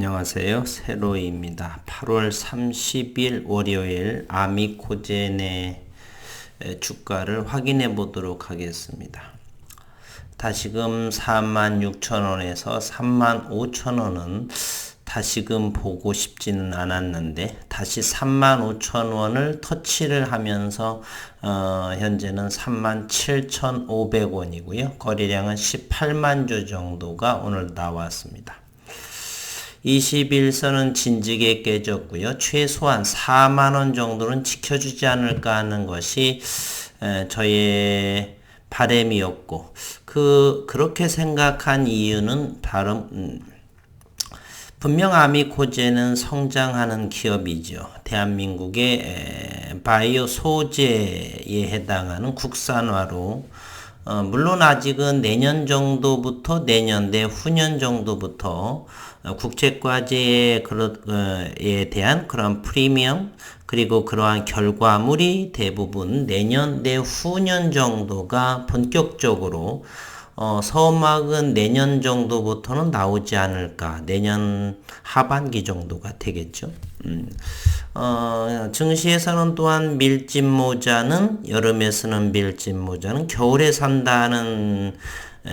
안녕하세요. 세로이입니다. 8월 30일 월요일 아미코젠의 주가를 확인해 보도록 하겠습니다. 다시금 46,000원에서 35,000원은 다시금 보고 싶지는 않았는데 다시 35,000원을 터치를 하면서 현재는 37,500원이고요. 거래량은 18만 주 정도가 오늘 나왔습니다. 21선은 진지게 깨졌고요. 최소한 4만원 정도는 지켜주지 않을까 하는 것이 저의 바람이었고 그렇게 생각한 이유는 분명 아미코젠은 성장하는 기업이죠. 대한민국의 바이오 소재에 해당하는 국산화로 물론 아직은 내년 내후년 정도부터 국제과제에 대한 그런 프리미엄 그리고 그러한 결과물이 대부분 내년 내후년 정도가 본격적으로 서막은 내년 정도부터는 나오지 않을까. 내년 하반기 정도가 되겠죠. 증시에서는 또한 밀짚 모자는 여름에 쓰는 밀짚 모자는 겨울에 산다는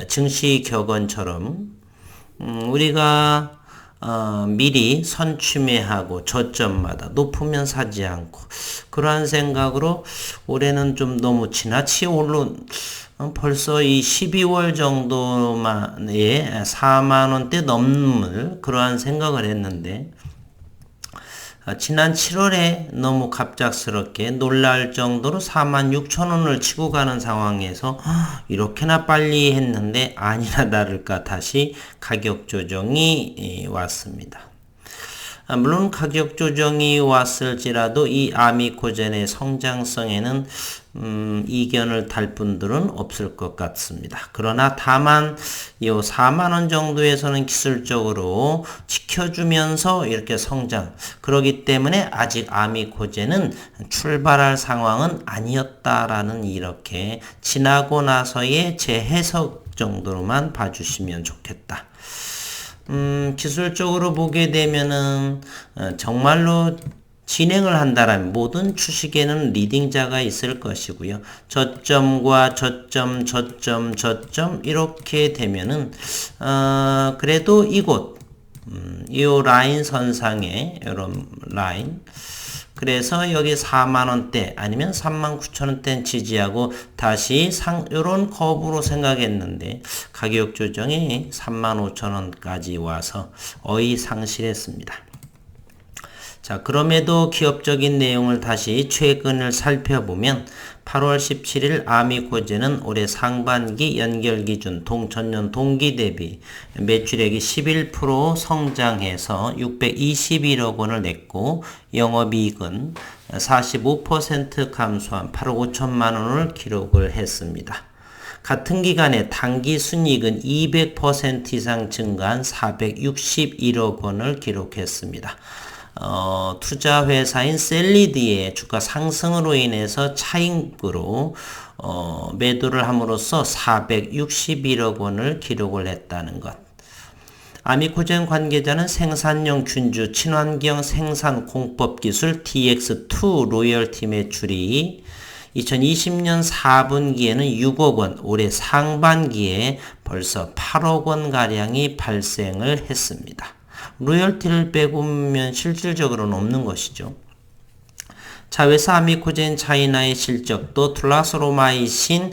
증시 격언처럼 우리가 미리 선취매하고 저점마다 높으면 사지 않고 그러한 생각으로 올해는 좀 너무 지나치게 벌써 이 12월 정도만에 4만원대 넘을 그러한 생각을 했는데 지난 7월에 너무 갑작스럽게 놀랄 정도로 46,000원을 치고 가는 상황에서 이렇게나 빨리 했는데 아니나 다를까 다시 가격 조정이 왔습니다. 물론 가격 조정이 왔을지라도 이 아미코젠의 성장성에는 이견을 달 분들은 없을 것 같습니다. 그러나 다만 이 4만원 정도에서는 기술적으로 지켜주면서 이렇게 성장 그러기 때문에 아직 아미코젠은 출발할 상황은 아니었다라는 이렇게 지나고 나서의 제 해석 정도로만 봐주시면 좋겠다. 기술적으로 보게 되면은 정말로 진행을 한다라면 모든 주식에는 리딩자가 있을 것이고요. 저점과 저점 이렇게 되면은 그래도 이곳 이 라인 선상에 이런 라인 그래서 여기 4만원대 아니면 39,000원대 지지하고 다시 요런 커브로 생각했는데 가격 조정이 35,000원까지 와서 어이 상실했습니다. 자, 그럼에도 기업적인 내용을 다시 최근을 살펴보면 8월 17일 아미코젠은 올해 상반기 연결 기준 전년 동기 대비 매출액이 11% 성장해서 621억 원을 냈고 영업이익은 45% 감소한 8억 5천만 원을 기록을 했습니다. 같은 기간에 단기 순이익은 200% 이상 증가한 461억 원을 기록했습니다. 투자 회사인 셀리드의 주가 상승으로 인해서 차익으로 매도를 함으로써 461억 원을 기록을 했다는 것. 아미코젠 관계자는 생산용 균주 친환경 생산 공법 기술 DX2 로열티 매출이 2020년 4분기에는 6억 원, 올해 상반기에 벌써 8억 원 가량이 발생을 했습니다. 로열티를 빼고면 실질적으로는 없는 것이죠. 자회사 아미코젠 차이나의 실적도 툴라스로마이신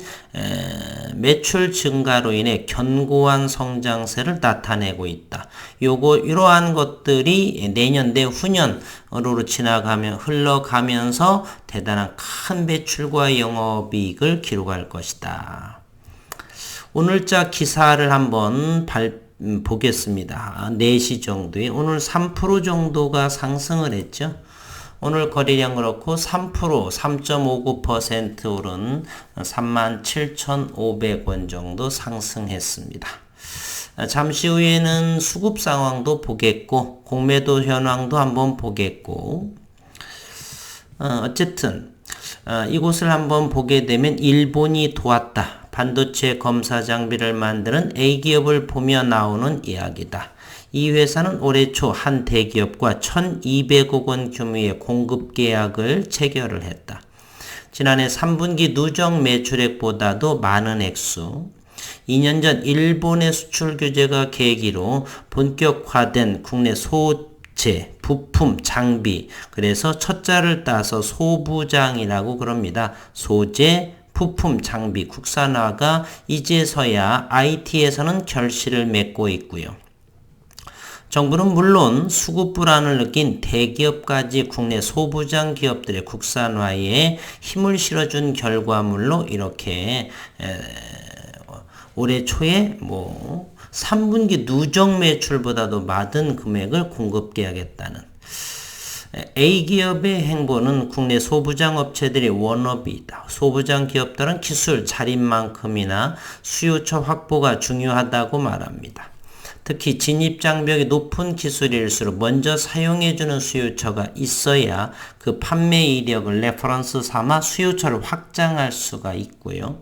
매출 증가로 인해 견고한 성장세를 나타내고 있다. 이러한 것들이 내년 내후년으로 흘러가면서 대단한 큰 매출과 영업이익을 기록할 것이다. 오늘자 기사를 한번 보겠습니다. 4시 정도에 오늘 3% 정도가 상승을 했죠. 오늘 거래량 그렇고 3.59% 오른 37,500원 정도 상승했습니다. 잠시 후에는 수급 상황도 보겠고 공매도 현황도 한번 보겠고 어쨌든 이곳을 한번 보게 되면 일본이 도왔다. 반도체 검사 장비를 만드는 A기업을 보며 나오는 이야기다. 이 회사는 올해 초 한 대기업과 1,200억 원 규모의 공급 계약을 체결을 했다. 지난해 3분기 누적 매출액보다도 많은 액수. 2년 전 일본의 수출 규제가 계기로 본격화된 국내 소재, 부품, 장비. 그래서 첫자를 따서 소부장이라고 그럽니다. 소재, 부품, 장비, 국산화가 이제서야 IT에서는 결실을 맺고 있고요. 정부는 물론 수급 불안을 느낀 대기업까지 국내 소부장 기업들의 국산화에 힘을 실어준 결과물로 이렇게 올해 초에 3분기 누적 매출보다도 많은 금액을 공급계약했다는 A기업의 행보는 국내 소부장 업체들의 원업이다. 소부장 기업들은 기술 자립만큼이나 수요처 확보가 중요하다고 말합니다. 특히 진입장벽이 높은 기술일수록 먼저 사용해주는 수요처가 있어야 그 판매 이력을 레퍼런스 삼아 수요처를 확장할 수가 있고요.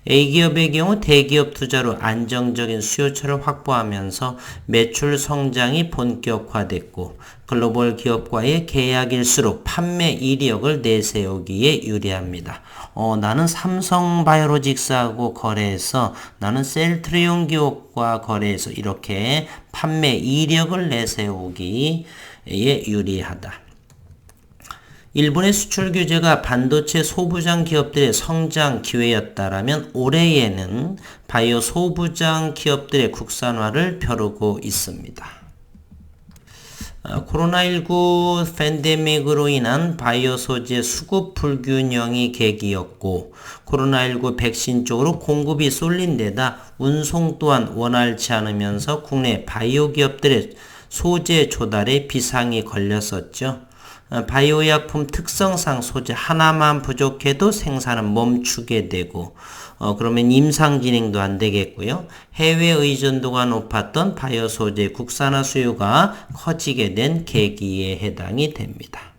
A기업의 경우 대기업 투자로 안정적인 수요처를 확보하면서 매출 성장이 본격화됐고 글로벌 기업과의 계약일수록 판매 이력을 내세우기에 유리합니다. 나는 삼성바이오로직스하고 거래해서 나는 셀트리온 기업과 거래해서 이렇게 판매 이력을 내세우기에 유리하다. 일본의 수출 규제가 반도체 소부장 기업들의 성장 기회였다라면 올해에는 바이오 소부장 기업들의 국산화를 벼르고 있습니다. 코로나19 팬데믹으로 인한 바이오 소재 수급 불균형이 계기였고 코로나19 백신 쪽으로 공급이 쏠린 데다 운송 또한 원활치 않으면서 국내 바이오 기업들의 소재 조달에 비상이 걸렸었죠. 바이오약품 특성상 소재 하나만 부족해도 생산은 멈추게 되고 그러면 임상 진행도 안 되겠고요. 해외 의존도가 높았던 바이오 소재 국산화 수요가 커지게 된 계기에 해당이 됩니다.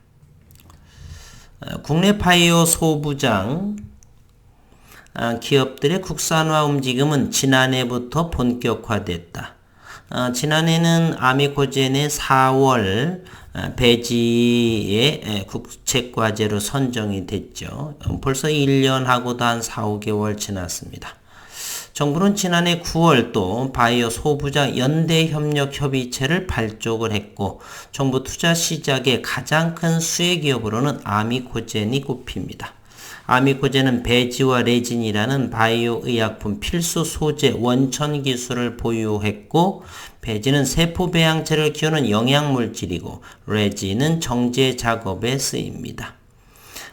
국내 바이오 소부장 기업들의 국산화 움직임은 지난해부터 본격화됐다. 지난해는 아미코젠의 4월 배지의 국책과제로 선정이 됐죠. 벌써 1년하고도 한 4, 5개월 지났습니다. 정부는 지난해 9월 또 바이오 소부장 연대협력협의체를 발족을 했고 정부 투자 시작의 가장 큰 수혜기업으로는 아미코젠이 꼽힙니다. 아미코젠은 배지와 레진이라는 바이오 의약품 필수 소재 원천 기술을 보유했고 배지는 세포 배양체를 키우는 영양물질이고 레진은 정제 작업에 쓰입니다.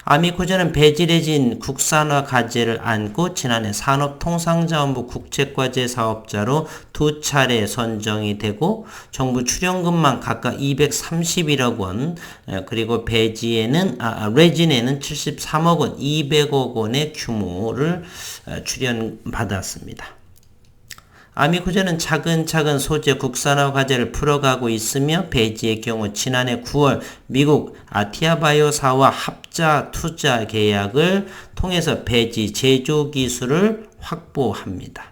아미코젠은 배지 레진 국산화 과제를 안고 지난해 산업통상자원부 국책과제 사업자로 2차례 선정이 되고 정부 출연금만 각각 231억 원 그리고 배지에는 레진에는 73억 원, 200억 원의 규모를 출연받았습니다. 아미코젠은 차근차근 소재 국산화 과제를 풀어가고 있으며 배지의 경우 지난해 9월 미국 아티아바이오사와 합자 투자 계약을 통해서 배지 제조 기술을 확보합니다.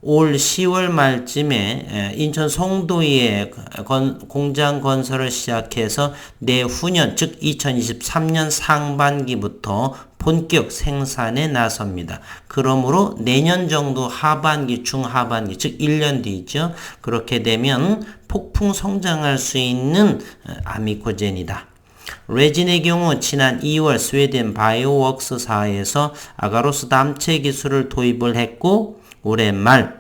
올 10월 말쯤에 인천 송도에 공장 건설을 시작해서 내후년 즉 2023년 상반기부터 본격 생산에 나섭니다. 그러므로 내년 정도 하반기, 중하반기 즉 1년 뒤죠. 그렇게 되면 폭풍 성장할 수 있는 아미코젠이다. 레진의 경우 지난 2월 스웨덴 바이오웍스사에서 아가로스 담체 기술을 도입을 했고 올해 말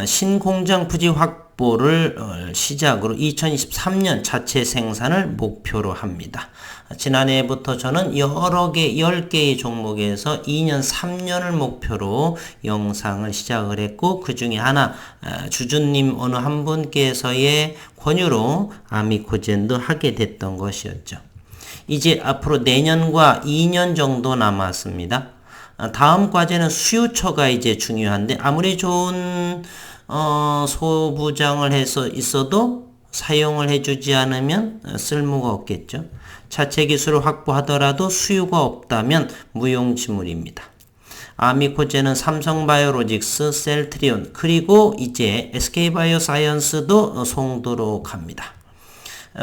신공장 부지 확보를 시작으로 2023년 자체 생산을 목표로 합니다. 지난해부터 저는 여러 개 10개의 종목에서 2년 3년을 목표로 영상을 시작을 했고 그 중에 하나 주주님 어느 한 분께서의 권유로 아미코젠도 하게 됐던 것이었죠. 이제 앞으로 내년과 2년 정도 남았습니다. 다음 과제는 수요처가 이제 중요한데 아무리 좋은 소부장을 해서 있어도 사용을 해주지 않으면 쓸모가 없겠죠. 자체 기술을 확보하더라도 수요가 없다면 무용지물입니다. 아미코제는 삼성바이오로직스, 셀트리온, 그리고 이제 SK바이오사이언스도 송도로 갑니다.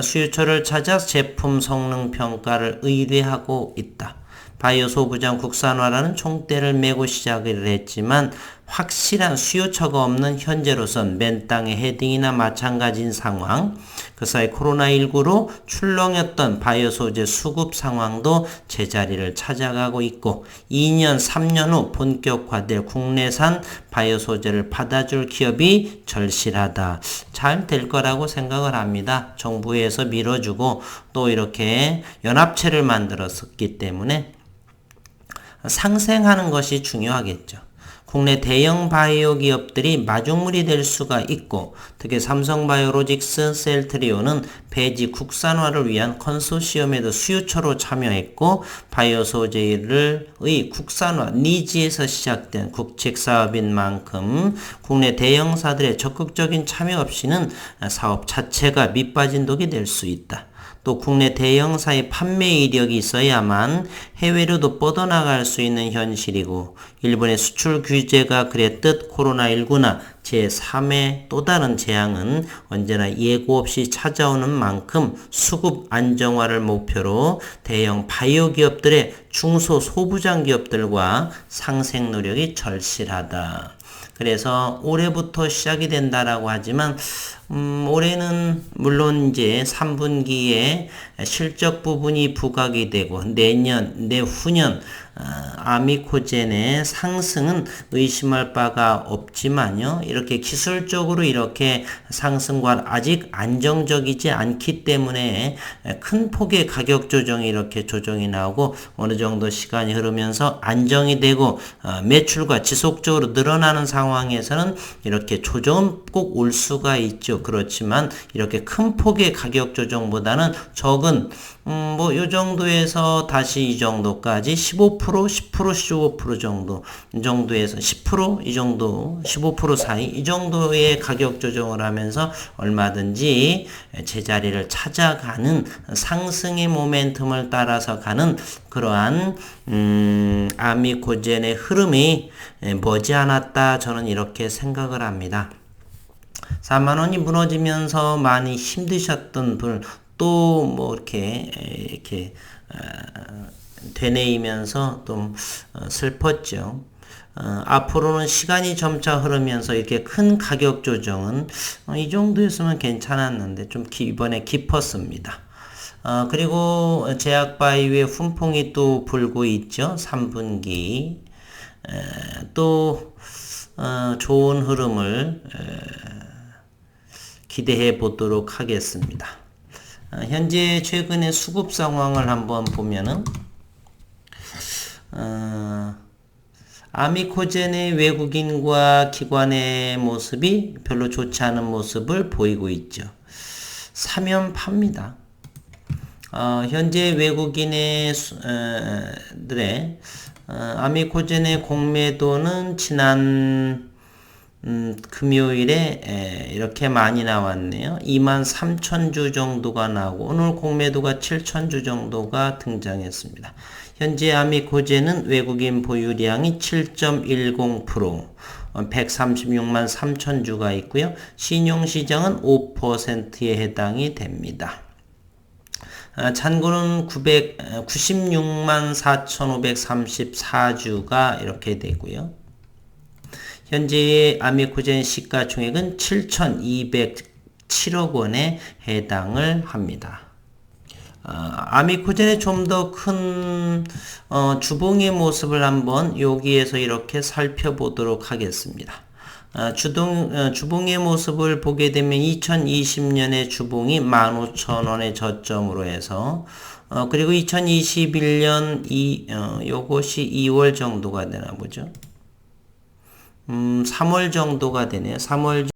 수요처를 찾아 제품 성능 평가를 의뢰하고 있다. 바이오 소부장 국산화라는 총대를 메고 시작을 했지만 확실한 수요처가 없는 현재로선 맨 땅의 헤딩이나 마찬가지인 상황, 그 사이 코로나19로 출렁였던 바이오 소재 수급 상황도 제자리를 찾아가고 있고 2년, 3년 후 본격화될 국내산 바이오 소재를 받아줄 기업이 절실하다. 잘 될 거라고 생각을 합니다. 정부에서 밀어주고 또 이렇게 연합체를 만들었기 때문에 상생하는 것이 중요하겠죠. 국내 대형 바이오 기업들이 마중물이 될 수가 있고 특히 삼성바이오로직스, 셀트리온은 배지 국산화를 위한 컨소시엄에도 수요처로 참여했고 바이오 소재의 국산화 니즈에서 시작된 국책 사업인 만큼 국내 대형사들의 적극적인 참여 없이는 사업 자체가 밑빠진 독이 될 수 있다. 또 국내 대형사의 판매 이력이 있어야만 해외로도 뻗어나갈 수 있는 현실이고 일본의 수출 규제가 그랬듯 코로나19나 제3의 또 다른 재앙은 언제나 예고 없이 찾아오는 만큼 수급 안정화를 목표로 대형 바이오 기업들의 중소 소부장 기업들과 상생 노력이 절실하다. 그래서 올해부터 시작이 된다라고 하지만 올해는 물론 이제 3분기에 실적 부분이 부각이 되고 내후년 아미코젠의 상승은 의심할 바가 없지만요. 이렇게 기술적으로 이렇게 상승과 아직 안정적이지 않기 때문에 큰 폭의 가격 조정이 이렇게 조정이 나오고 어느 정도 시간이 흐르면서 안정이 되고 매출과 지속적으로 늘어나는 상황에서는 이렇게 조정은 꼭 올 수가 있죠. 그렇지만 이렇게 큰 폭의 가격 조정보다는 적은 요 정도에서 다시 이 정도까지 15%, 10%, 15% 정도, 이 정도에서 10%, 이 정도, 15% 사이, 이 정도의 가격 조정을 하면서 얼마든지 제자리를 찾아가는 상승의 모멘텀을 따라서 가는 그러한, 아미코젠의 흐름이 머지않았다. 저는 이렇게 생각을 합니다. 4만원이 무너지면서 많이 힘드셨던 분, 또 뭐 이렇게 되뇌이면서 좀 슬펐죠. 앞으로는 시간이 점차 흐르면서 이렇게 큰 가격 조정은 이 정도였으면 괜찮았는데 좀 이번에 깊었습니다. 그리고 제약바이오의 훈풍이 또 불고 있죠. 3분기 또 좋은 흐름을 기대해 보도록 하겠습니다. 현재 최근의 수급 상황을 한번 보면은 아미코젠의 외국인과 기관의 모습이 별로 좋지 않은 모습을 보이고 있죠. 사면 팝니다. 현재 외국인의 아미코젠의 공매도는 지난 금요일에 이렇게 많이 나왔네요. 23,000주 정도가 나오고 오늘 공매도가 7,000주 정도가 등장했습니다. 현재 아미코젠은 외국인 보유량이 7.10%, 136만 3천주가 있고요. 신용시장은 5%에 해당이 됩니다. 잔고는 96만 4,534주가 이렇게 되고요. 현재의 아미코젠 시가총액은 7,207억 원에 해당을 합니다. 아미코젠의 좀 더 큰 주봉의 모습을 한번 여기에서 이렇게 살펴보도록 하겠습니다. 주봉의 모습을 보게 되면 2020년의 주봉이 15,000원의 저점으로 해서 그리고 2021년 요것이 2월 정도가 되나 보죠. 3월 정도가 되네요. 3월